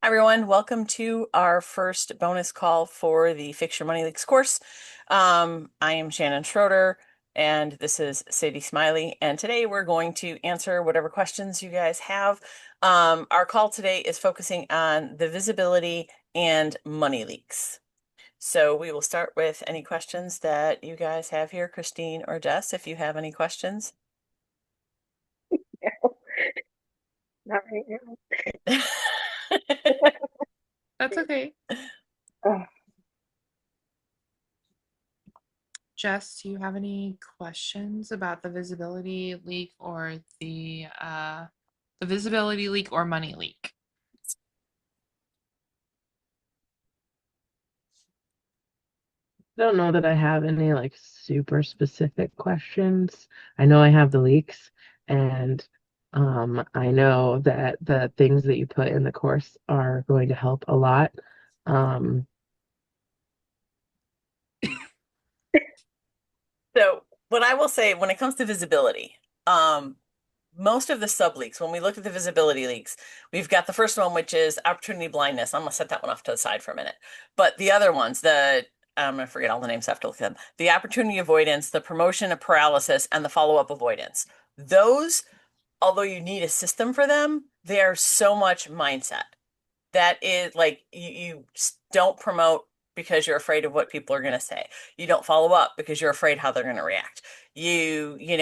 Hi everyone, welcome to our first bonus call for the Fix Your Money Leaks course. I am Shannon Schroeder and this is Sadie Smiley, and today we're going to answer whatever questions you guys have. Our call today is focusing on the visibility and money leaks. So we will start with any questions that you guys have here, Christine or Jess, if you have any questions. No, not right now. That's okay. Oh, Jess, do you have any questions about the visibility leak or the visibility leak or money leak? Don't know that I have any like super specific questions. I know I have the leaks, and I know that the things that you put in the course are going to help a lot. Um, So what I will say when it comes to visibility, most of the sub leaks, when we look at the visibility leaks, we've got the first one, which is opportunity blindness. I'm gonna set that one off to the side for a minute. But the other ones, I'm gonna forget all the names, I have to look at them. The opportunity avoidance, the promotion of paralysis, and the follow-up avoidance. Those, although you need a system for them, they are so much mindset. That is like you don't promote because you're afraid of what people are going to say. You don't follow up because you're afraid how they're going to react. You you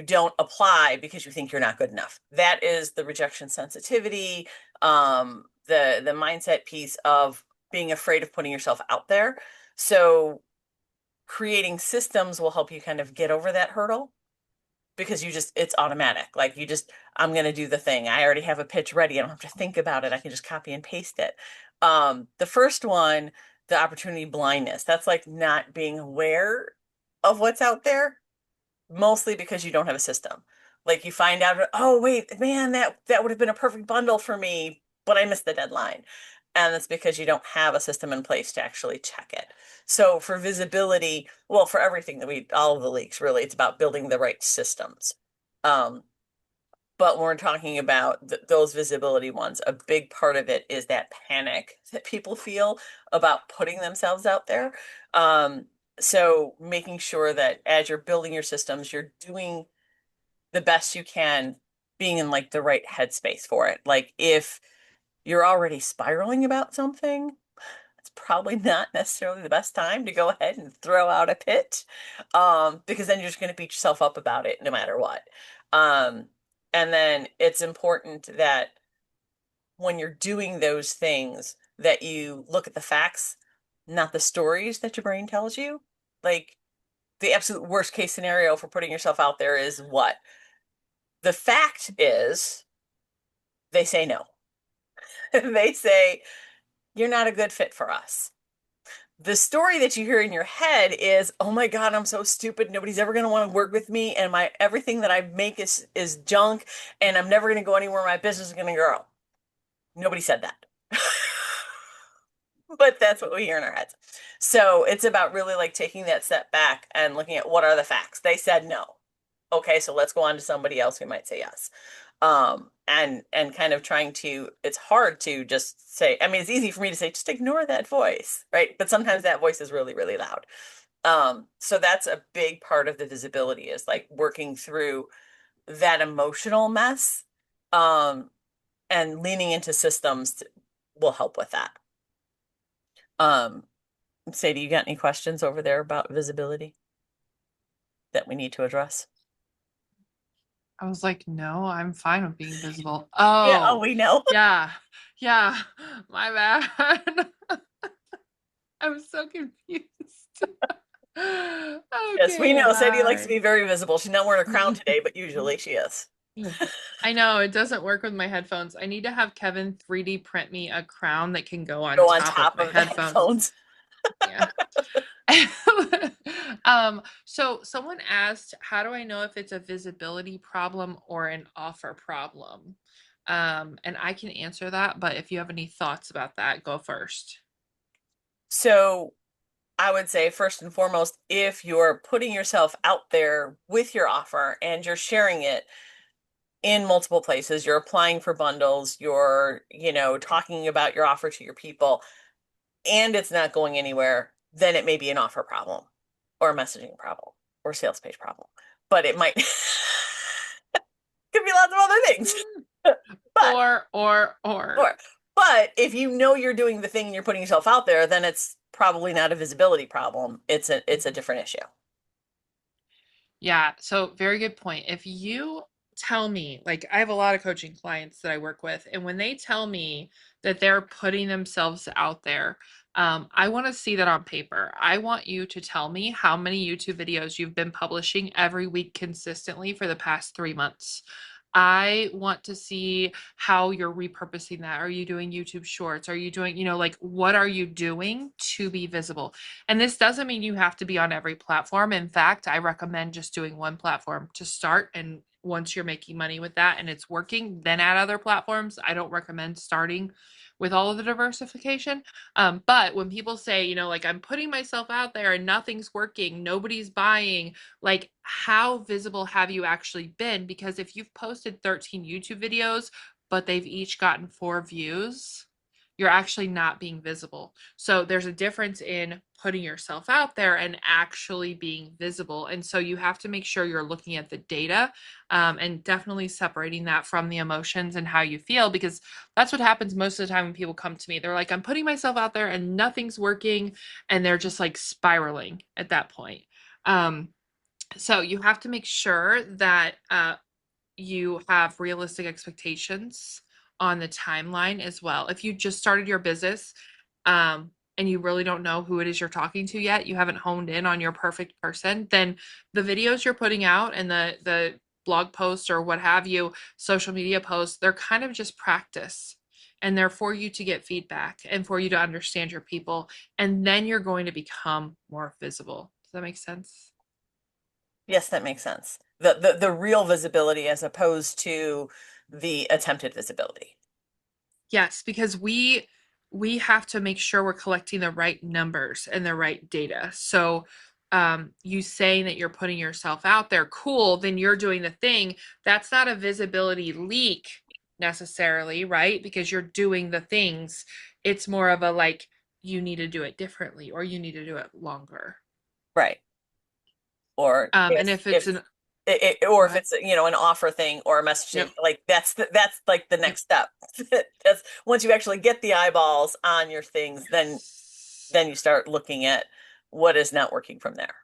don't apply because you think you're not good enough. That is the rejection sensitivity, the mindset piece of being afraid of putting yourself out there. So creating systems will help you kind of get over that hurdle because it's automatic. Like I'm going to do the thing. I already have a pitch ready. I don't have to think about it. I can just copy and paste it. The first one, the opportunity blindness, that's like not being aware of what's out there, mostly because you don't have a system. Like you find out, oh wait, man, that would have been a perfect bundle for me, but I missed the deadline. And that's because you don't have a system in place to actually check it. So for visibility, well, for everything all of the leaks, really, it's about building the right systems. Um, but when we're talking about those visibility ones, a big part of it is that panic that people feel about putting themselves out there. So making sure that as you're building your systems, you're doing the best you can, being in like the right headspace for it. Like if you're already spiraling about something, it's probably not necessarily the best time to go ahead and throw out a pitch, because then you're just going to beat yourself up about it no matter what. Um, and then it's important that when you're doing those things, that you look at the facts, not the stories that your brain tells you. Like the absolute worst case scenario for putting yourself out there is what? The fact is, they say no. They say, you're not a good fit for us. The story that you hear in your head is, oh my God, I'm so stupid. Nobody's ever going to want to work with me. And everything that I make is junk. And I'm never going to go anywhere. My business is going to grow. Nobody said that. But that's what we hear in our heads. So it's about really like taking that step back and looking at what are the facts. They said no. Okay, so let's go on to somebody else who might say yes. And kind of trying to, it's hard to just say, I mean, it's easy for me to say, just ignore that voice, right? But sometimes that voice is really, really loud. So that's a big part of the visibility, is like working through that emotional mess, um, and leaning into will help with that. Um, Sadie, you got any questions over there about visibility that we need to address? I was like, no, I'm fine with being visible. Yeah, oh, Oh, we know. yeah. Yeah. My bad. I was so confused. Yes, we Okay, know Sadie likes to hi. be very visible. She's not wearing a crown today, but usually she is. I know it doesn't work with my headphones. I need to have Kevin 3D print me a crown that can go on Go on top of top my of the headphones. headphones. Yeah. So someone asked, how do I know if it's a visibility problem or an offer problem? And I can answer that, but if you have any thoughts about that, go first. So I would say, first and foremost, if you're putting yourself out there with your offer and you're sharing it, in multiple places, you're applying for bundles, you're, talking about your offer to your people, and it's not going anywhere, then it may be an offer problem or a messaging problem or a sales page problem. But it might could be lots of other things. But or but if you know you're doing the thing and you're putting yourself out there, then it's probably not a visibility problem. It's a different issue. Yeah, so very good point. If you tell me, like I have a lot of coaching clients that I work with, and when they tell me that they're putting themselves out there, I want to see that on paper. I want you to tell me how many YouTube videos you've been publishing every week consistently for the past 3 months. I want to see how you're repurposing that. Are you doing YouTube shorts? Are you doing, like what are you doing to be visible? And this doesn't mean you have to be on every platform. In fact, I recommend just doing one platform to start. And once you're making money with that and it's working, then add other platforms. I don't recommend starting with all of the diversification. But when people say, like I'm putting myself out there and nothing's working, nobody's buying, like how visible have you actually been? Because if you've posted 13 YouTube videos, but they've each gotten 4 views, you're actually not being visible. So there's a difference in putting yourself out there and actually being visible. And so you have to make sure you're looking at the data, and definitely separating that from the emotions and how you feel, because that's what happens most of the time when people come to me. They're like, I'm putting myself out there and nothing's working. And they're just like spiraling at that point. So you have to make sure that you have realistic expectations on the timeline as well. If you just started your business, and you really don't know who it is you're talking to yet, you haven't honed in on your perfect person, then the videos you're putting out and the blog posts or what have you, social media posts, they're kind of just practice. And they're for you to get feedback and for you to understand your people. And then you're going to become more visible. Does that make sense? Yes, that makes sense. The real visibility as opposed to the attempted visibility. Yes, because we have to make sure we're collecting the right numbers and the right data. So you saying that you're putting yourself out there, cool, then you're doing the thing. That's not a visibility leak necessarily, right? Because you're doing the things. It's more of a like, you need to do it differently or you need to do it longer. Right. Or And if it's if an, or go if ahead. it's an offer thing or a messaging, Yep. like that's like the Yep. next step. That's once you actually get the eyeballs on your things, Yes. then you start looking at what is not working from there.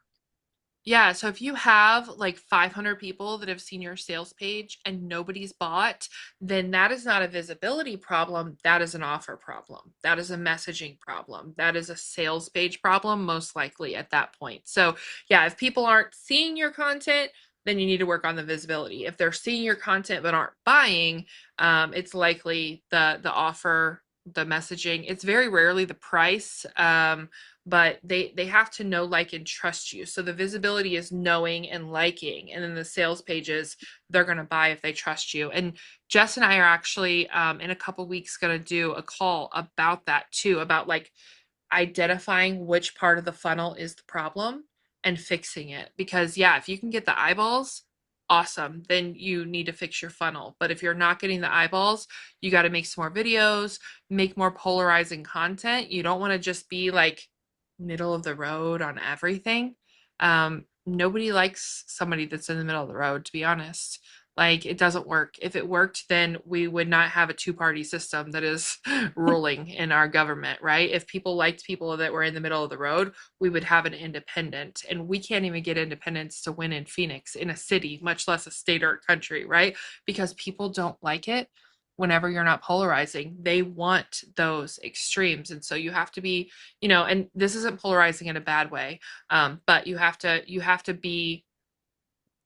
Yeah, so if you have like 500 people that have seen your sales page and nobody's bought, then that is not a visibility problem. That is an offer problem. That is a messaging problem. That is a sales page problem, most likely at that point. So, yeah, if people aren't seeing your content, then you need to work on the visibility. If they're seeing your content but aren't buying, it's likely the offer, the messaging. It's very rarely the price. But they have to know, like, and trust you. So the visibility is knowing and liking, and then the sales pages, they're going to buy if they trust you. And Jess and I are actually in a couple weeks going to do a call about that too, about like identifying which part of the funnel is the problem and fixing it. Because yeah, if you can get the eyeballs, awesome, then you need to fix your funnel. But if you're not getting the eyeballs, you got to make some more videos, make more polarizing content. You don't want to just be like middle of the road on everything. Nobody likes somebody that's in the middle of the road, to be honest. Like, it doesn't work. If it worked, then we would not have a two-party system that is ruling in our government, right? If people liked people that were in the middle of the road, we would have an independent. And we can't even get independence to win in Phoenix, in a city, much less a state or a country, right? Because people don't like it whenever you're not polarizing. They want those extremes. And so you have to be, and this isn't polarizing in a bad way, but you have to be,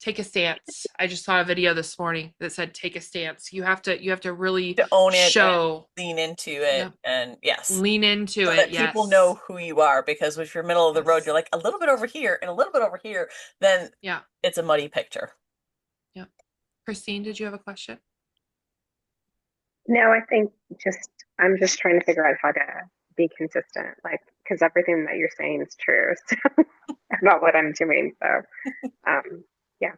take a stance. I just saw a video this morning that said take a stance. You have to really To own it and show, lean into yeah, it, and yes, lean into so it. that people know Yes. who you are. Because if you're middle of the road, Yes. you're like a little bit over here and a little bit over here, then Yeah. it's a muddy picture. Yeah. Christine, did you have a question? No, I think I'm just trying to figure out how to be consistent, like, because everything that you're saying is true. So about what I'm doing. So, yeah.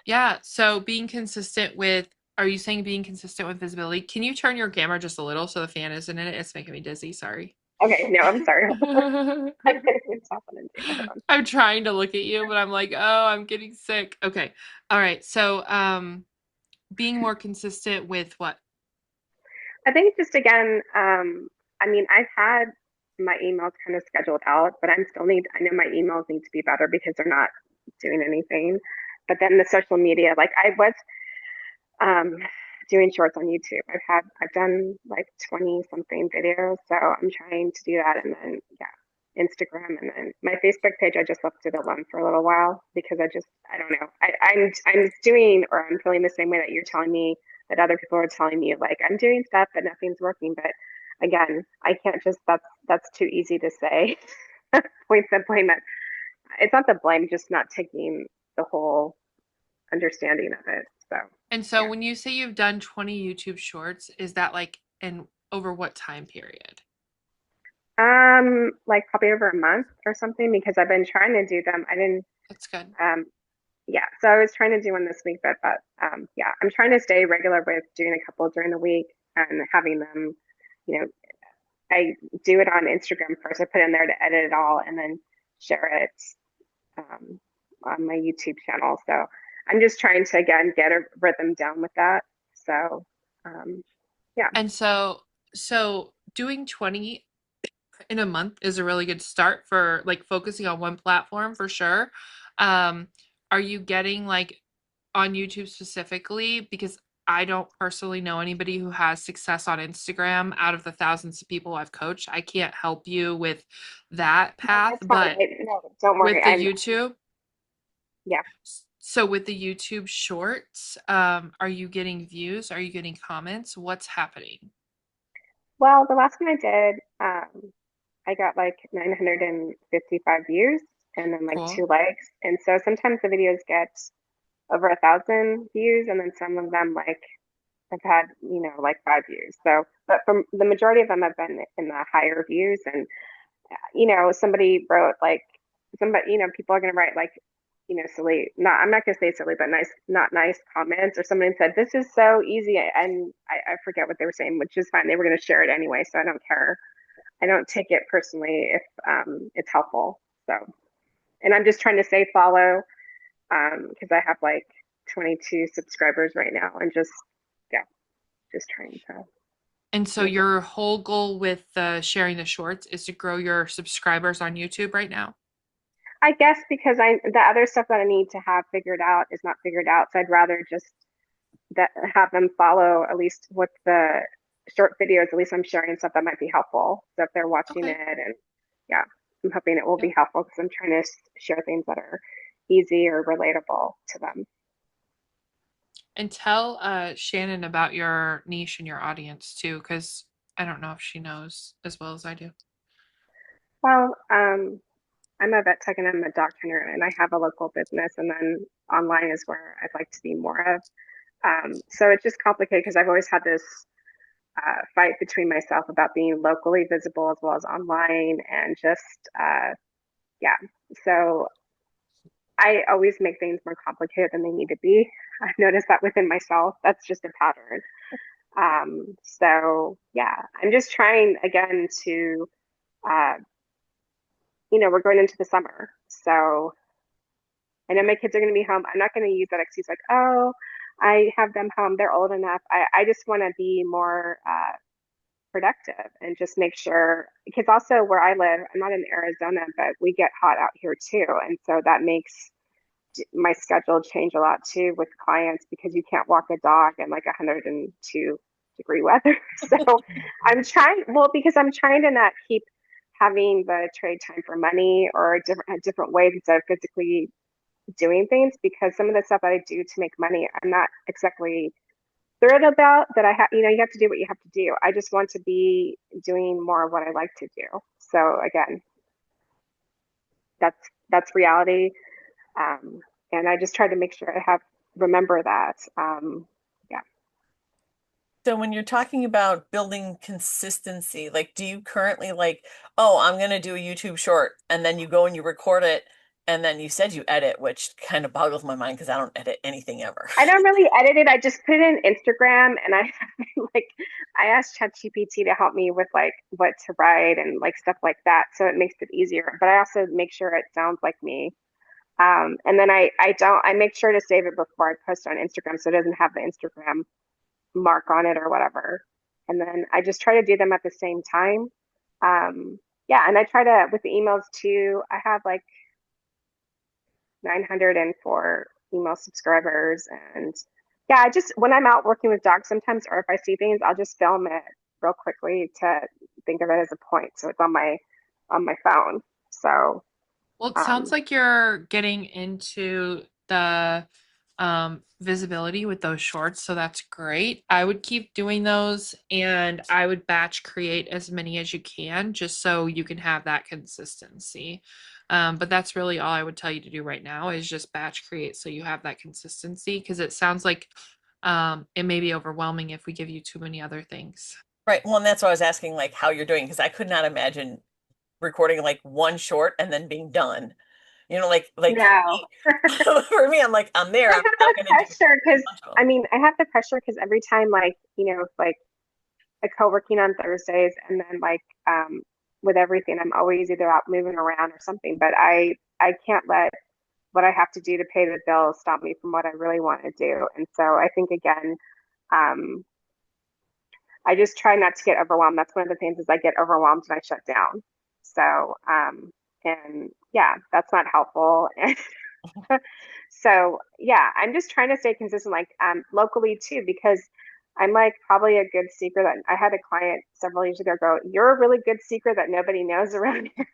Yeah. So being consistent with, are you saying being consistent with visibility? Can you turn your camera just a little so the fan isn't in it? It's making me dizzy. Sorry. Okay, no, I'm sorry. It's happening too. Hold on. I'm trying to look at you, but I'm like, oh, I'm getting sick. Okay. All right. So, being more consistent with what? I think just again, I mean, I've had my emails kind of scheduled out, but I know my emails need to be better because they're not doing anything. But then the social media, like I was um, doing shorts on YouTube. I've done like 20 something videos, so I'm trying to do that. And then, yeah, Instagram. And then my Facebook page, I just left it alone for a little while because I don't know. I'm doing, or I'm feeling the same way that you're telling me that other people are telling me, like I'm doing stuff, but nothing's working. But again, I can't just, that's too easy to say. Points and blame it. It's not the blame, just not taking the whole understanding of it. So, And so yeah. when you say you've done 20 YouTube shorts, is that like in over what time period? Like probably over a month or something because I've been trying to do them. I didn't, That's good. yeah. So I was trying to do one this week, but yeah, I'm trying to stay regular with doing a couple during the week and having them, you know, I do it on Instagram first. I put in there to edit it all and then share it um, on my YouTube channel. So I'm just trying to again get a rhythm down with that. So yeah, And so doing 20 in a month is a really good start for like focusing on one platform for sure. Um, are you getting like on YouTube specifically? Because I don't personally know anybody who has success on Instagram out of the thousands of people I've coached. I can't help you with that no, path, that's fine. but No, don't worry. with the YouTube, Yeah. so with the YouTube shorts, are you getting views? Are you getting comments? What's happening? Well, the last one I did, I got like 955 views and then like Cool. 2 likes. And so sometimes the videos get over 1,000 views, and then some of them like have had, like 5 views. So, but from the majority of them have been in the higher views. And, somebody wrote like, people are going to write like, silly, not, I'm not going to say silly, but nice, not nice comments. Or somebody said, this is so easy. And I forget what they were saying, which is fine. They were going to share it anyway. So I don't care. I don't take it personally if it's helpful. So, and I'm just trying to say follow because I have like 22 subscribers right now, and yeah, just trying to And so make it. your whole goal with sharing the shorts is to grow your subscribers on YouTube right now? I guess because the other stuff that I need to have figured out is not figured out, so I'd rather just that have them follow at least with the short videos. At least I'm sharing stuff that might be helpful. So if they're watching Okay. it, and yeah, I'm hoping it will Yeah. be helpful because I'm trying to share things that are easy or relatable to them. And tell Shannon about your niche and your audience too, because I don't know if she knows as well as I do. Well, I'm a vet tech and I'm a dog trainer, and I have a local business, and then online is where I'd like to be more of. So it's just complicated because I've always had this fight between myself about being locally visible as well as online, and just yeah. So I always make things more complicated than they need to be. I've noticed that within myself. That's just a pattern. So yeah, I'm just trying again to, uh, we're going into the summer, so I know my kids are going to be home. I'm not going to use that excuse like, oh, I have them home. They're old enough. I just want to be more productive and just make sure, because also where I live, I'm not in Arizona, but we get hot out here too. And so that makes my schedule change a lot too with clients because you can't walk a dog in like 102-degree weather. So I'm trying, well, because I'm trying to not keep having the trade time for money or a different way instead of physically doing things, because some of the stuff that I do to make money, I'm not exactly thrilled about that. You have to do what you have to do. I just want to be doing more of what I like to do. So again, that's reality. Um, and I just try to make sure I remember that. Yeah. So when you're talking about building consistency, like do you currently like, oh, I'm gonna do a YouTube short and then you go and you record it And then you said you edit, which kind of boggles my mind because I don't edit anything ever. I don't really edit it. I just put it in Instagram, and I like I asked ChatGPT to help me with like what to write and like stuff like that, so it makes it easier. But I also make sure it sounds like me. And then I make sure to save it before I post it on Instagram, so it doesn't have the Instagram mark on it or whatever. And then I just try to do them at the same time. Yeah, and I try to with the emails too. I have like 904 email subscribers. And yeah, I just, when I'm out working with dogs sometimes, or if I see things, I'll just film it real quickly to think of it as a point. So it's on my phone. So, Well, it sounds um, like you're getting into the visibility with those shorts, so that's great. I would keep doing those and I would batch create as many as you can just so you can have that consistency. But that's really all I would tell you to do right now is just batch create so you have that consistency because it sounds like it may be overwhelming if we give you too many other things. Right. Well, and that's why I was asking like how you're doing because I could not imagine recording like one short and then being done. Like for no, me, for me, I'm like, I'm there. I I'm have now that going to do pressure a because bunch of I them. mean, I have the pressure because every time, like, like I co-working on Thursdays and then like, with everything, I'm always either out moving around or something, but I can't let what I have to do to pay the bills stop me from what I really want to do. And so I think again, um, I just try not to get overwhelmed. That's one of the things is I get overwhelmed and I shut down. So, and yeah, that's not helpful. So yeah, I'm just trying to stay consistent, like locally too, because I'm like probably a good secret that I had a client several years ago go, "You're a really good secret that nobody knows around here."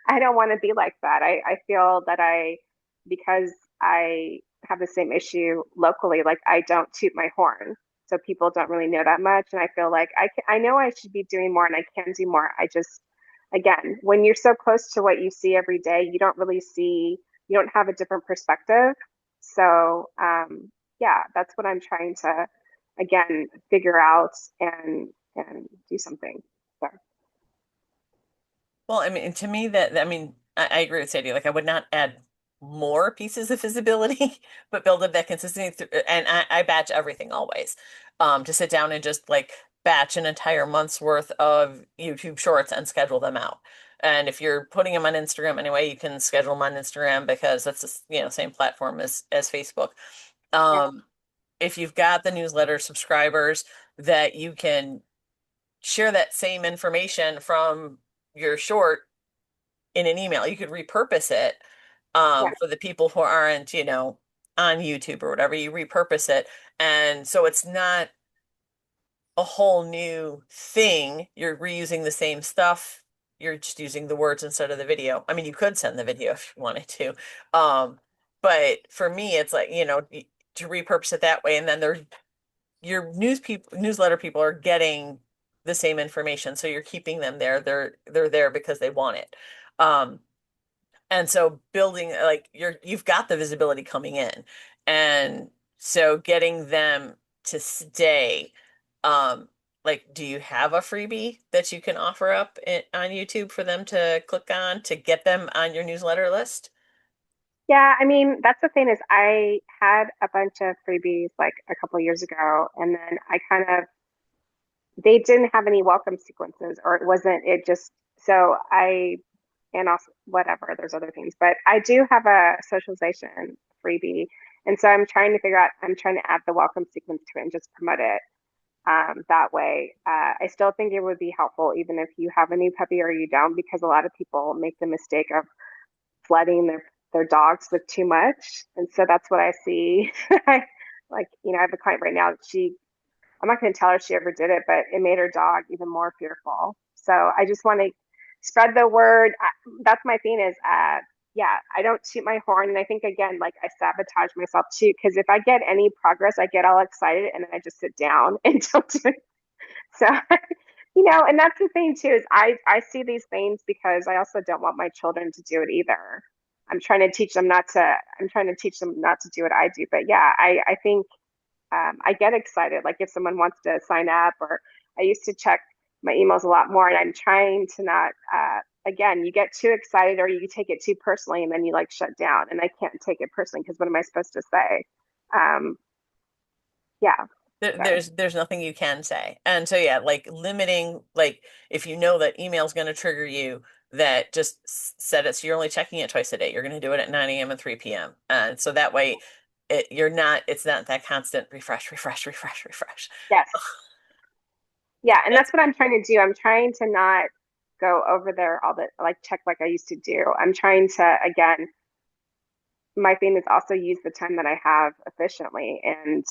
I don't want to be like that. I feel that because I have the same issue locally, like I don't toot my horn. So people don't really know that much. And I feel like I know I should be doing more and I can do more. I just, again, when you're so close to what you see every day, you don't have a different perspective. So, yeah, that's what I'm trying to, again, figure out and do something. So, Well, I mean, to me, I mean, I agree with Sadie. Like, I would not add more pieces of visibility, but build up that consistency. And I batch everything always. To sit down and just like batch an entire month's worth of YouTube shorts and schedule them out. And if you're putting them on Instagram anyway, you can schedule them on Instagram because that's the, same platform as Facebook. yeah, Um, if you've got the newsletter subscribers that you can share that same information from your short in an email. You could repurpose it yeah, for the people who aren't, on YouTube or whatever. You repurpose it. And so it's not a whole new thing. You're reusing the same stuff. You're just using the words instead of the video. I mean, you could send the video if you wanted to. But for me, it's like, to repurpose it that way. And then your newsletter people are getting the same information, so you're keeping them there. They're there because they want it. Um, and so building like you've got the visibility coming in, and so getting them to stay. Um, like, do you have a freebie that you can offer up on YouTube for them to click on to get them on your newsletter list? yeah. I mean, that's the thing is I had a bunch of freebies like a couple of years ago, and then I kind of they didn't have any welcome sequences, or it wasn't. It just so I and also whatever. There's other things, but I do have a socialization freebie, and so I'm trying to figure out. I'm trying to add the welcome sequence to it and just promote it that way. I still think it would be helpful, even if you have a new puppy or you don't, because a lot of people make the mistake of flooding their dogs with too much, and so that's what I see. Like I have a client right now. I'm not going to tell her she ever did it, but it made her dog even more fearful. So I just want to spread the word. That's my thing is, yeah, I don't toot my horn. And I think, again, like I sabotage myself too, because if I get any progress, I get all excited and then I just sit down and don't do it. So, and that's the thing too, is I see these things because I also don't want my children to do it either. I'm trying to teach them not to do what I do. But yeah, I think I get excited. Like if someone wants to sign up, or I used to check my emails a lot more. And I'm trying to not, again, you get too excited or you take it too personally and then you like shut down. And I can't take it personally because what am I supposed to say? Um, yeah. So, There's nothing you can say. And so yeah, like limiting, like if you know that email is going to trigger you, that just set it so you're only checking it twice a day. You're going to do it at 9 a.m. and 3 p.m. And so that way it's not that constant refresh, refresh, refresh, refresh. yes. Yeah. And That's that's what I'm trying to do. I'm trying to not go over there all the like check like I used to do. I'm trying to, again, my thing is also use the time that I have efficiently. And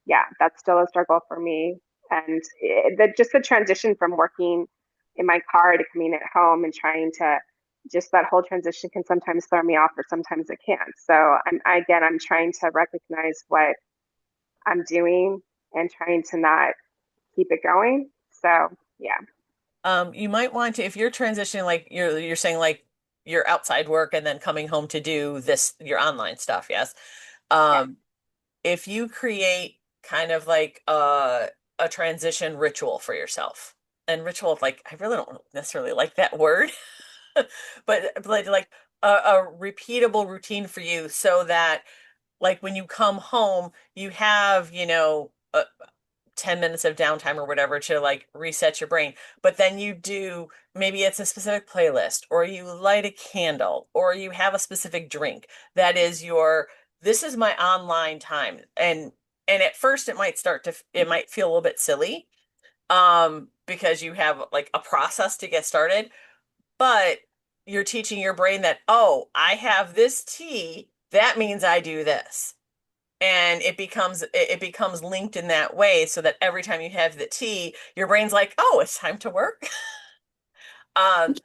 yeah, that's still a struggle for me. And just the transition from working in my car to coming at home and trying to just that whole transition can sometimes throw me off or sometimes it can't. So I'm trying to recognize what I'm doing and trying to not keep it going. So yeah, You might want to, if you're transitioning, like you're saying like you're outside work and then coming home to do this, your online stuff, yes. yeah, Um, if you create kind of like a transition ritual for yourself, and ritual, like I really don't necessarily like that word, but like a repeatable routine for you so that like when you come home, you have, 10 minutes of downtime or whatever to like reset your brain. But then you do, maybe it's a specific playlist, or you light a candle, or you have a specific drink that is this is my online time. And at first it might feel a little bit silly, because you have like a process to get started, but you're teaching your brain that, oh, I have this tea, that means I do this. And it becomes linked in that way so that every time you have the tea, your brain's like, oh, it's time to work. Um,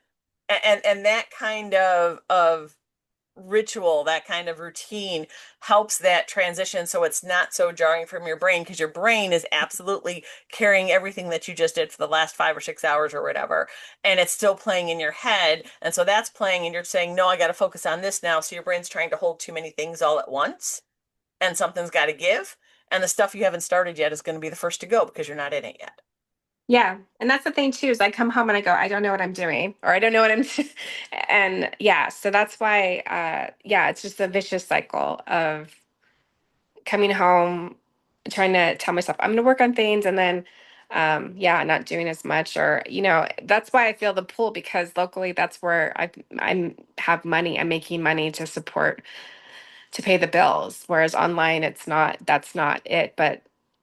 and that kind of ritual, that kind of routine helps that transition so it's not so jarring from your brain, because your brain is absolutely carrying everything that you just did for the last 5 or 6 hours or whatever, and it's still playing in your head. And so that's playing, and you're saying, no, I got to focus on this now. So your brain's trying to hold too many things all at once, and something's got to give. And the stuff you haven't started yet is going to be the first to go because you're not in it yet. Yeah. And that's the thing too, is I come home and I go, I don't know what I'm doing, or I don't know what I'm and yeah, so that's why yeah, it's just a vicious cycle of coming home, trying to tell myself I'm gonna work on things and then yeah, not doing as much, or that's why I feel the pull, because locally that's where I'm have money. I'm making money to support, to pay the bills. Whereas online, that's not it. But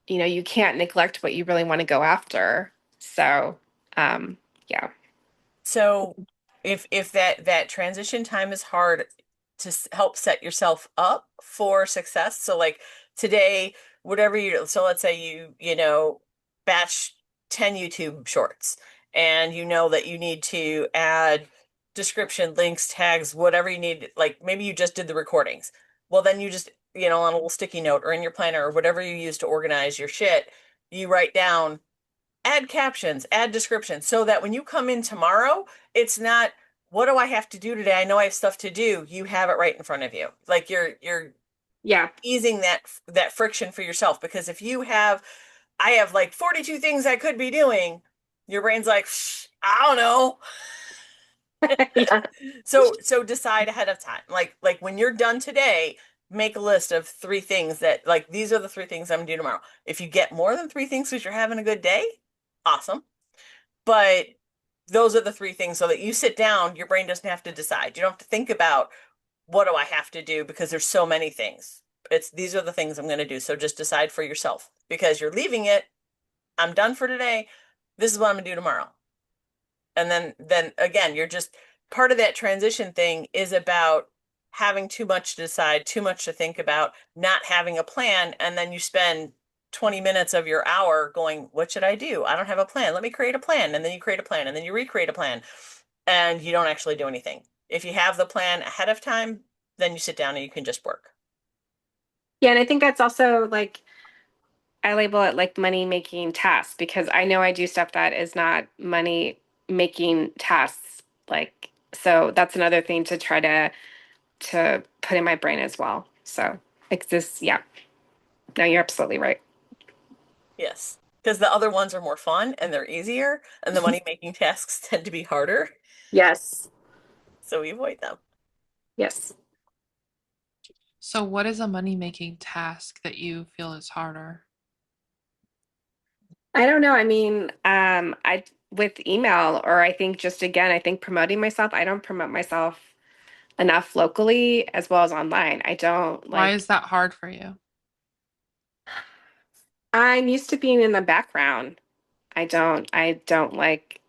you can't neglect what you really want to go after. So, yeah. So if that transition time is hard to help set yourself up for success. So like today, whatever so let's say batch 10 YouTube shorts, and you know that you need to add description, links, tags, whatever you need. Like maybe you just did the recordings. Well, then you just, on a little sticky note or in your planner or whatever you use to organize your shit, you write down, add captions, add descriptions, so that when you come in tomorrow, it's not, what do I have to do today? I know I have stuff to do. You have it right in front of you. Like you're Yeah. easing that friction for yourself, because if I have like 42 things I could be doing, your brain's like, I don't know. Yeah. So decide ahead of time. Like when you're done today, make a list of 3 things that, like, these are the 3 things I'm gonna do tomorrow. If you get more than 3 things because you're having a good day, awesome. But those are the 3 things, so that you sit down, your brain doesn't have to decide. You don't have to think about, what do I have to do, because there's so many things. It's these are the things I'm going to do. So just decide for yourself, because you're leaving it. I'm done for today. This is what I'm going to do tomorrow. And then again, you're just, part of that transition thing is about having too much to decide, too much to think about, not having a plan, and then you spend 20 minutes of your hour going, what should I do? I don't have a plan. Let me create a plan. And then you create a plan, and then you recreate a plan, and you don't actually do anything. If you have the plan ahead of time, then you sit down and you can just work. Yeah. And I think that's also like, I label it like money making tasks, because I know I do stuff that is not money making tasks. Like, so that's another thing to try to put in my brain as well. So, like this, yeah. No, you're absolutely right. Yes. because the other ones are more fun and they're easier, and the money-making tasks tend to be harder, Yes. so we avoid them. Yes. So what is a money-making task that you feel is harder? I don't know. I mean, I with email, or I think just again, I think promoting myself, I don't promote myself enough locally as well as online. I don't Why like, is that hard for you? I'm used to being in the background. I don't like,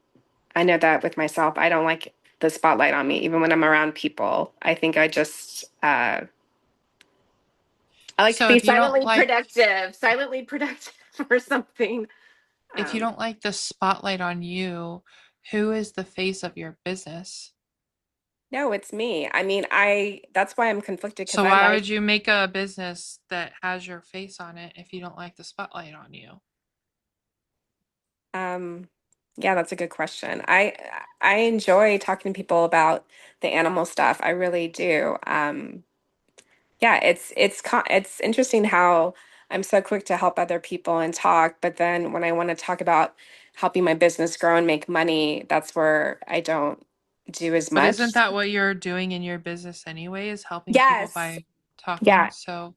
I know that with myself, I don't like the spotlight on me, even when I'm around people. I think I like to So be silently productive or something. if you Um, don't like the spotlight on you, who is the face of your business? no, it's me. I mean, that's why I'm conflicted because So I why like, would you make a business that has your face on it if you don't like the spotlight on you? um, yeah, that's a good question. I enjoy talking to people about the animal stuff. I really do. Yeah, it's interesting how I'm so quick to help other people and talk, but then when I want to talk about helping my business grow and make money, that's where I don't do as But isn't much. that what you're doing in your business anyway, is helping people Yes. by talking? Yeah. So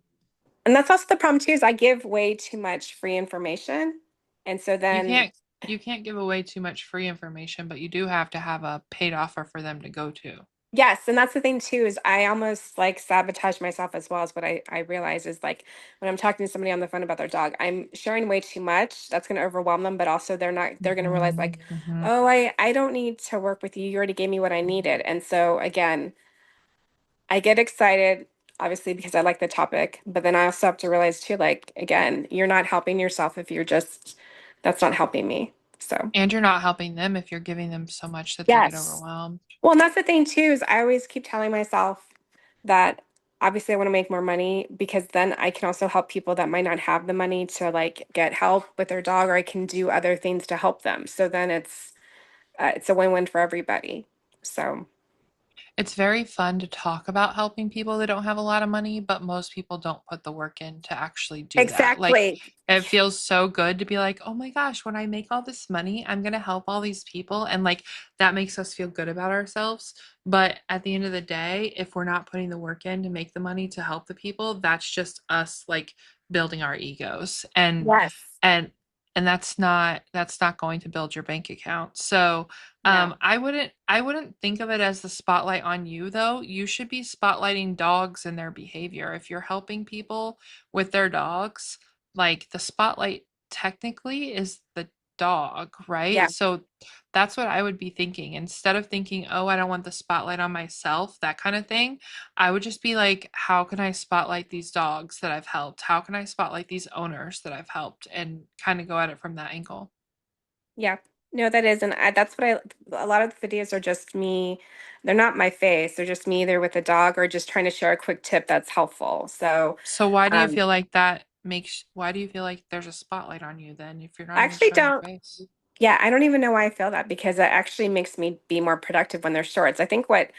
And that's also the problem too, is I give way too much free information. And so you then, can't give away too much free information, but you do have to have a paid offer for them to go to. yes, and that's the thing too, is I almost like sabotage myself as well as what I realize is like when I'm talking to somebody on the phone about their dog, I'm sharing way too much. That's going to overwhelm them, but also they're going to realize like, Mhm. oh, I don't need to work with you. You already gave me what I needed. And so again, I get excited, obviously, because I like the topic, but then I also have to realize too, like, again, you're not helping yourself if you're just, that's not helping me. So, And you're not helping them if you're giving them so much that they get yes. overwhelmed. Well, and that's the thing too, is I always keep telling myself that obviously I want to make more money because then I can also help people that might not have the money to like get help with their dog, or I can do other things to help them. So then it's a win-win for everybody. So, It's very fun to talk about helping people that don't have a lot of money, but most people don't put the work in to actually do that. Like, exactly. it feels so good to be like, oh my gosh, when I make all this money, I'm going to help all these people. And like, that makes us feel good about ourselves. But at the end of the day, if we're not putting the work in to make the money to help the people, that's just us like building our egos. Yes. And, and that's not going to build your bank account. So, No. I wouldn't think of it as the spotlight on you though. You should be spotlighting dogs and their behavior. If you're helping people with their dogs, like the spotlight technically is the dog, Yeah. right? So that's what I would be thinking. Instead of thinking, "Oh, I don't want the spotlight on myself," that kind of thing, I would just be like, "How can I spotlight these dogs that I've helped? How can I spotlight these owners that I've helped?" and kind of go at it from that angle. Yeah. No, that is, and that's what a lot of the videos are just me. They're not my face. They're just me either with a dog or just trying to share a quick tip that's helpful. So, So why do you um, feel like that makes why do you feel like there's a spotlight on you then if you're I not even actually showing your don't, face? yeah, I don't even know why I feel that because it actually makes me be more productive when they're shorts. I think what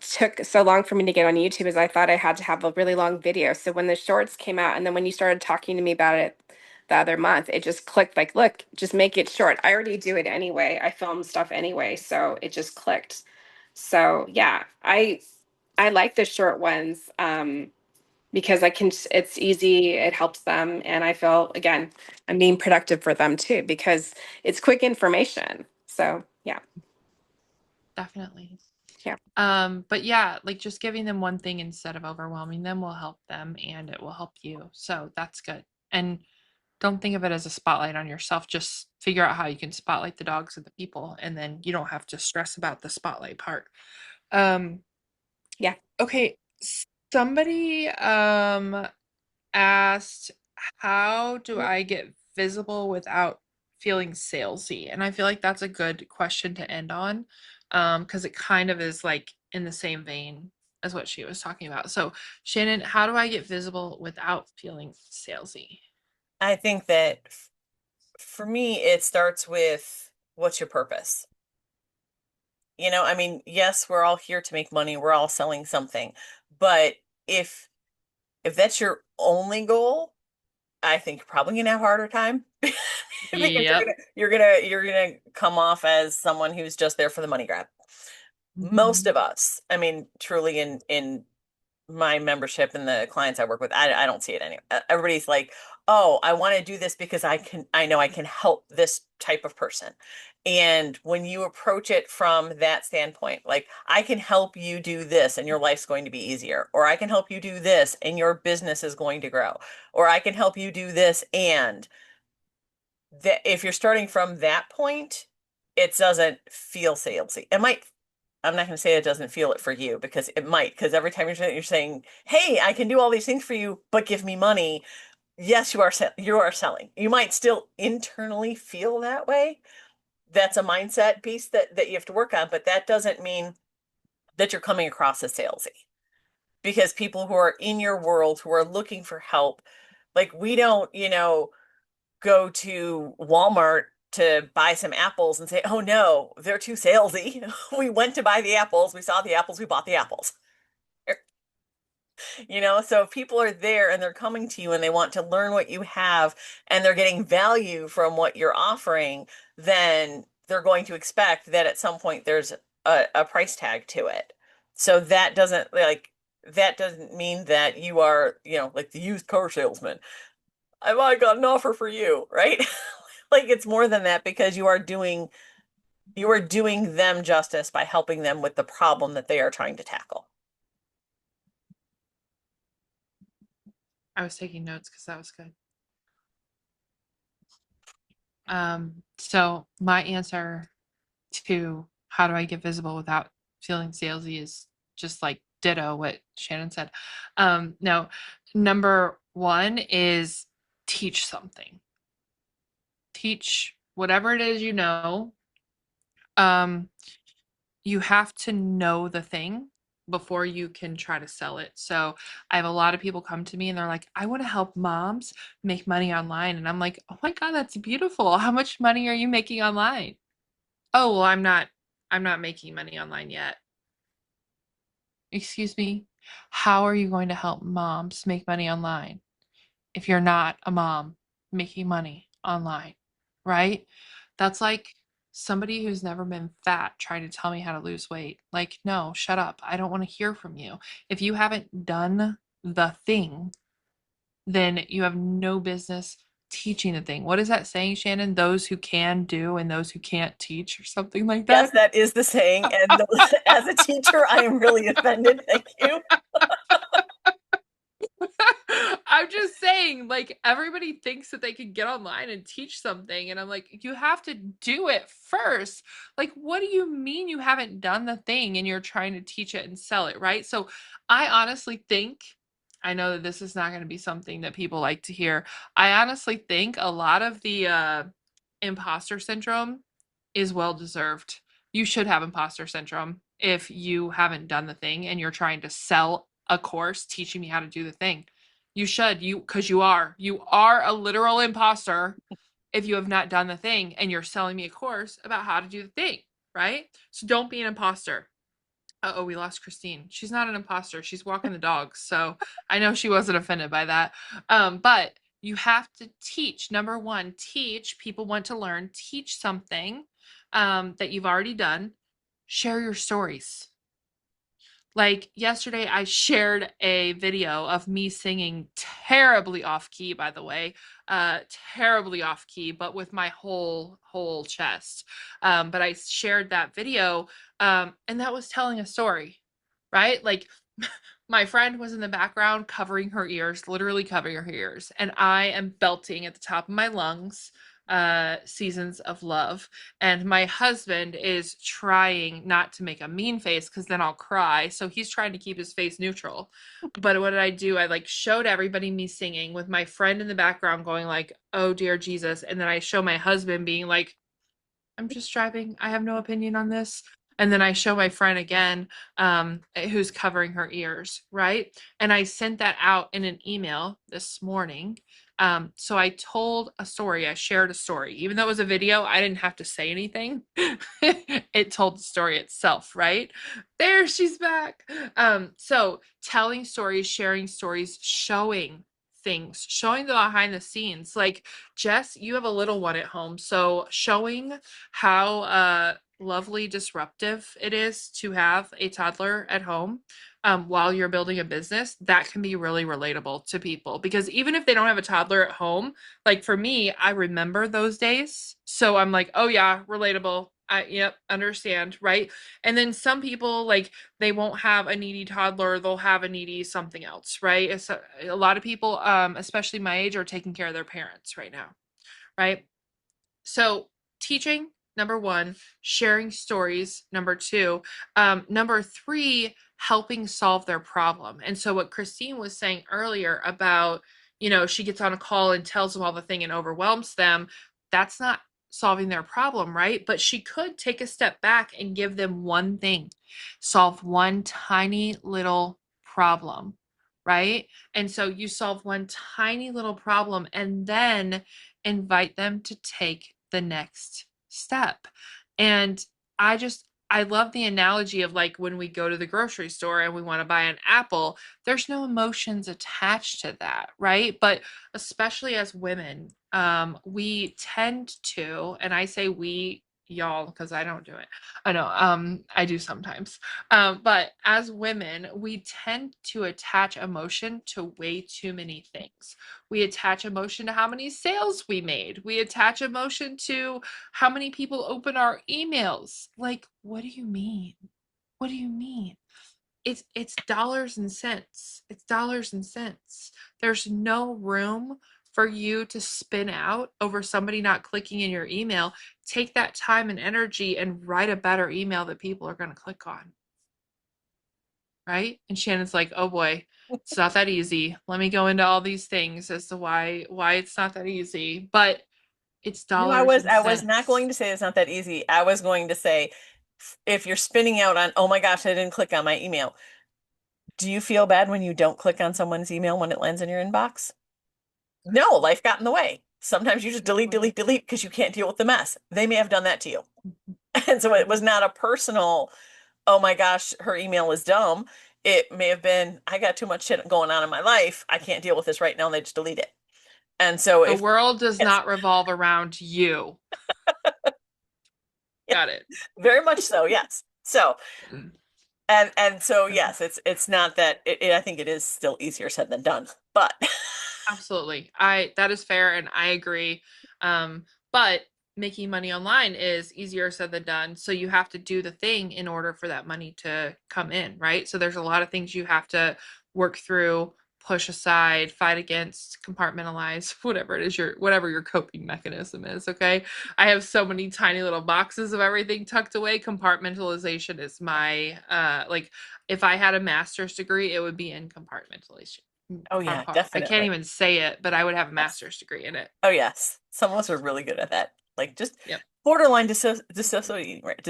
took so long for me to get on YouTube is I thought I had to have a really long video. So when the shorts came out and then when you started talking to me about it the other month, it just clicked like, look, just make it short. I already do it anyway. I film stuff anyway, so it just clicked. So yeah, I like the short ones because I can it's easy, it helps them and I feel again, I'm being productive for them too because it's quick information. So yeah. Definitely. Yeah. But yeah, like just giving them one thing instead of overwhelming them will help them and it will help you. So that's good. And don't think of it as a spotlight on yourself. Just figure out how you can spotlight the dogs and the people, and then you don't have to stress about the spotlight part. Um, Yeah. okay. Somebody asked, how do I get visible without feeling salesy? And I feel like that's a good question to end on, because it kind of is like in the same vein as what she was talking about. So, Shannon, how do I get visible without feeling salesy? I think that for me, it starts with what's your purpose? I mean, yes, we're all here to make money, we're all selling something. But if if that's your only goal, I think you're probably gonna have a harder time because Yep. you're gonna come off as someone who's just there for the money grab. Most Mhm. of us, I mean, truly in my membership and the clients I work with, I don't see it anyway. Everybody's like, oh, I want to do this because I know I can help this type of person. And when you approach it from that standpoint, like I can help you do this and your life's going to be easier, or I can help you do this and your business is going to grow, or I can help you do this and that if you're starting from that point, it doesn't feel salesy. It might, I'm not going to say it doesn't feel it for you because it might, because every time you're saying, "Hey, I can do all these things for you, but give me money." Yes, you are selling. You might still internally feel that way. That's a mindset piece that you have to work on, but that doesn't mean that you're coming across as salesy. Because people who are in your world who are looking for help, like we don't, go to Walmart to buy some apples and say, oh no, they're too salesy. We went to buy the apples, we saw the apples, we bought the apples. So if people are there and they're coming to you and they want to learn what you have and they're getting value from what you're offering, then they're going to expect that at some point there's a price tag to it. So that doesn't mean that you are, like the used car salesman. I got an offer for you, right? Like it's more than that because you are doing them justice by helping them with the problem that they are trying to tackle. I was taking notes because that was good. So my answer to how do I get visible without feeling salesy is just like ditto what Shannon said. No, number one is teach something. Teach whatever it is you know. Um, you have to know the thing before you can try to sell it. So I have a lot of people come to me and they're like, I want to help moms make money online. And I'm like, oh my God, that's beautiful. How much money are you making online? Oh, well, I'm not making money online yet. Excuse me. How are you going to help moms make money online if you're not a mom making money online? Right? That's like somebody who's never been fat trying to tell me how to lose weight. Like, no, shut up. I don't want to hear from you. If you haven't done the thing, then you have no business teaching the thing. What is that saying, Shannon? Those who can do and those who can't teach, or something like Yes, that? that is the saying. And as a teacher, I am really offended. Thank you. I'm just saying, like, everybody thinks that they can get online and teach something. And I'm like, you have to do it first. Like, what do you mean you haven't done the thing and you're trying to teach it and sell it, right? So I honestly think, I know that this is not going to be something that people like to hear. I honestly think a lot of the imposter syndrome is well deserved. You should have imposter syndrome if you haven't done the thing and you're trying to sell a course teaching me how to do the thing. You should, because you are a literal imposter if you have not done the thing and you're selling me a course about how to do the thing, right? So don't be an imposter. Uh-oh, we lost Christine. She's not an imposter. She's walking the dogs. So I know she wasn't offended by that. But you have to teach. Number one, teach. People want to learn. Teach something that you've already done. Share your stories. Like yesterday, I shared a video of me singing terribly off key, by the way, terribly off key, but with my whole chest. But I shared that video, and that was telling a story, right? Like my friend was in the background covering her ears, literally covering her ears, and I am belting at the top of my lungs seasons of love, and my husband is trying not to make a mean face because then I'll cry, so he's trying to keep his face neutral. But what did I do? I like showed everybody me singing with my friend in the background going like, oh dear Jesus, and then I show my husband being like, I'm just driving. I have no opinion on this. And then I show my friend again, who's covering her ears, right? And I sent that out in an email this morning. So I told a story. I shared a story. Even though it was a video, I didn't have to say anything. It told the story itself, right? There, she's back. So telling stories, sharing stories, showing things, showing the behind the scenes. Like, Jess, you have a little one at home, so showing how lovely disruptive it is to have a toddler at home while you're building a business, that can be really relatable to people. Because even if they don't have a toddler at home, like for me, I remember those days. So I'm like, oh yeah, relatable. Yep, understand, right? And then some people, like, they won't have a needy toddler, they'll have a needy something else, right? It's a lot of people, especially my age, are taking care of their parents right now, right? So teaching, number one, sharing stories, number two, number three, helping solve their problem. And so what Christine was saying earlier about, she gets on a call and tells them all the thing and overwhelms them, that's not solving their problem, right? But she could take a step back and give them one thing, solve one tiny little problem, right? And so you solve one tiny little problem and then invite them to take the next step. And I love the analogy of, like, when we go to the grocery store and we want to buy an apple, there's no emotions attached to that, right? But especially as women, we tend to, and I say we, y'all, because I don't do it. I know, I do sometimes. But as women, we tend to attach emotion to way too many things. We attach emotion to how many sales we made. We attach emotion to how many people open our emails. Like, what do you mean? What do you mean? It's dollars and cents. It's dollars and cents. There's no room for you to spin out over somebody not clicking in your email. Take that time and energy and write a better email that people are going to click on. Right? And Shannon's like, "Oh boy, it's not that easy. Let me go into all these things as to why it's not that easy." But it's No, dollars and I was not cents. going to say it's not that easy. I was going to say, if you're spinning out on, oh my gosh, I didn't click on my email. Do you feel bad when you don't click on someone's email when it lands in your inbox? No, life got in the way. Sometimes you just delete, delete, delete because you can't deal with the mess. They may have done that to you. And so it was not a personal, oh my gosh, her email is dumb. It may have been, I got too much shit going on in my life. I can't deal with this right now. And they just delete it. And so The if, world does yes, not revolve around you. yeah, Got it. very much so, yes. So, and so, yes, it's not that I think it is still easier said than done, but Absolutely. That is fair and I agree. But making money online is easier said than done. So you have to do the thing in order for that money to come in, right? So there's a lot of things you have to work through, push aside, fight against, compartmentalize, whatever your coping mechanism is, okay? I have so many tiny little boxes of everything tucked away. Compartmentalization is my like, if I had a master's degree, it would be in compartmentalization. oh yeah, I can't definitely. even say it, but I would have a Yes. master's degree in it. Oh yes. Some of us are really good at that. Like just Yep. borderline disassociating, right?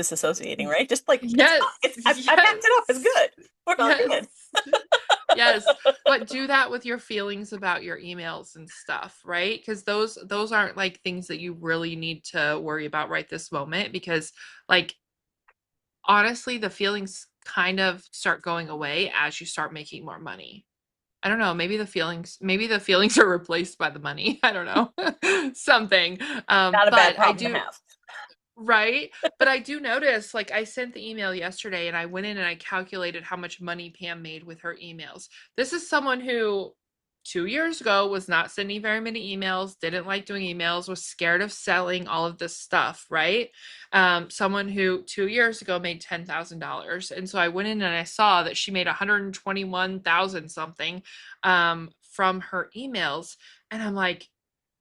Just like it's fine. Yes. I backed it up. It's Yes. good. We're all Yes. good. Yes. But do that with your feelings about your emails and stuff, right? Because those aren't like things that you really need to worry about right this moment because, like, honestly, the feelings kind of start going away as you start making more money. I don't know, maybe the feelings are replaced by the money. I don't know. Something. Not a bad But I problem to do. have. Right? But I do notice, like, I sent the email yesterday and I went in and I calculated how much money Pam made with her emails. This is someone who 2 years ago was not sending very many emails, didn't like doing emails, was scared of selling all of this stuff, right? Someone who 2 years ago made $10,000. And so I went in and I saw that she made 121,000 something from her emails. And I'm like,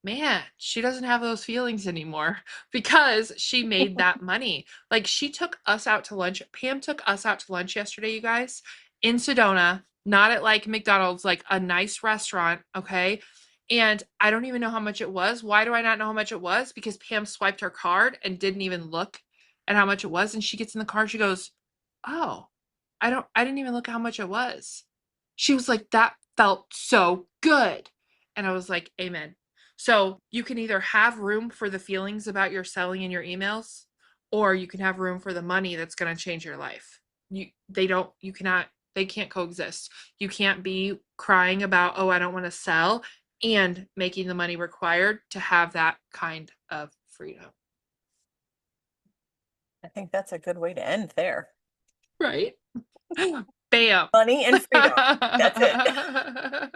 man, she doesn't have those feelings anymore because she made that money. Like, she took us out to lunch. Pam took us out to lunch yesterday, you guys, in Sedona, not at like McDonald's, like a nice restaurant, okay? And I don't even know how much it was. Why do I not know how much it was? Because Pam swiped her card and didn't even look at how much it was. And she gets in the car, she goes, "Oh, I didn't even look at how much it was." She was like, "That felt so good." And I was like, "Amen." So you can either have room for the feelings about your selling in your emails, or you can have room for the money that's going to change your life. You cannot, they can't coexist. You can't be crying about, oh, I don't want to sell, and making the money required to have that kind of freedom. I think that's a good way to end there. Right? Bam. Money and freedom. That's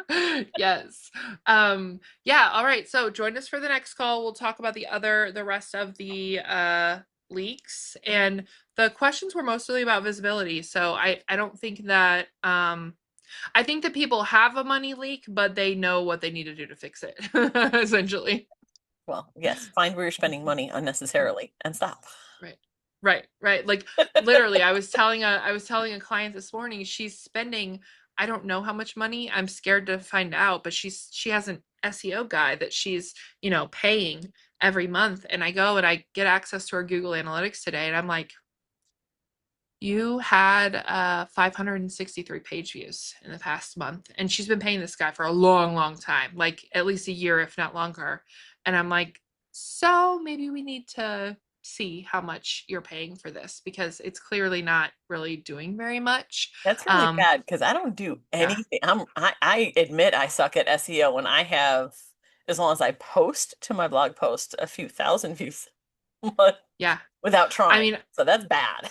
it. Yes. Yeah, all right. So join us for the next call. We'll talk about the rest of the leaks. And the questions were mostly about visibility. So I don't think that I think that people have a money leak, but they know what they need to do to fix it, essentially. Well, yes, find where you're spending money unnecessarily and stop. Right. Right. Like literally, I was telling a client this morning, she's spending, I don't know how much money. I'm scared to find out, but she has an SEO guy that she's, paying every month. And I go and I get access to her Google Analytics today, and I'm like, you had 563 page views in the past month. And she's been paying this guy for a long, long time, like at least a year, if not longer. And I'm like, so maybe we need to see how much you're paying for this, because it's clearly not really doing very much. That's really bad because I don't do Yeah. anything. I admit I suck at SEO and I have, as long as I post to my blog post, a few thousand views Yeah. without I trying. mean, So that's bad.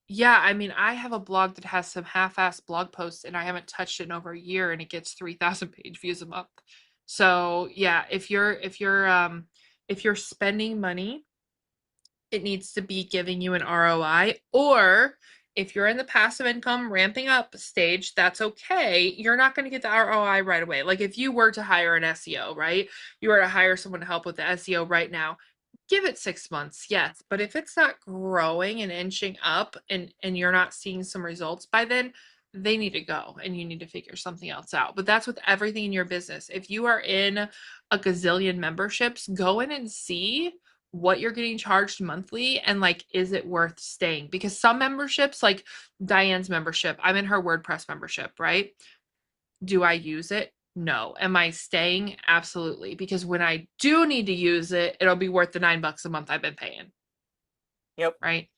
yeah, I mean, I have a blog that has some half-assed blog posts, and I haven't touched it in over a year, and it gets 3,000 page views a month. So yeah, if you're spending money, it needs to be giving you an ROI. Or if you're in the passive income ramping up stage, that's okay. You're not going to get the ROI right away. Like if you were to hire an SEO, right? You were to hire someone to help with the SEO right now, give it 6 months, yes. But if it's not growing and inching up, and you're not seeing some results by then, they need to go and you need to figure something else out. But that's with everything in your business. If you are in a gazillion memberships, go in and see what you're getting charged monthly, and like, is it worth staying? Because some memberships, like Diane's membership, I'm in her WordPress membership, right? Do I use it? No. Am I staying? Absolutely. Because when I do need to use it, it'll be worth the $9 a month I've been paying. Yep. Right.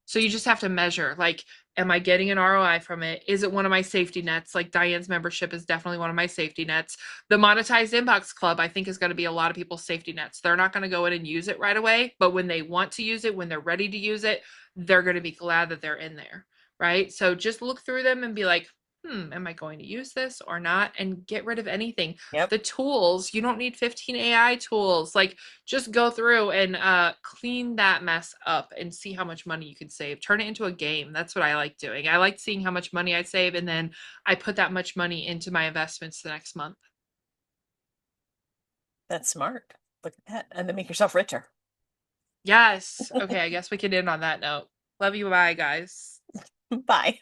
So you just have to measure, like, am I getting an ROI from it? Is it one of my safety nets? Like Diane's membership is definitely one of my safety nets. The monetized inbox club, I think, is going to be a lot of people's safety nets. They're not going to go in and use it right away, but when they want to use it, when they're ready to use it, they're going to be glad that they're in there. Right. So just look through them and be like, am I going to use this or not? And get rid of anything. Yep. The tools, you don't need 15 AI tools. Like, just go through and clean that mess up and see how much money you can save. Turn it into a game. That's what I like doing. I like seeing how much money I save, and then I put that much money into my investments the next month. That's smart. Look at that. And then make yourself richer. Yes. Okay, I guess we can end on that note. Love you. Bye, guys. Bye.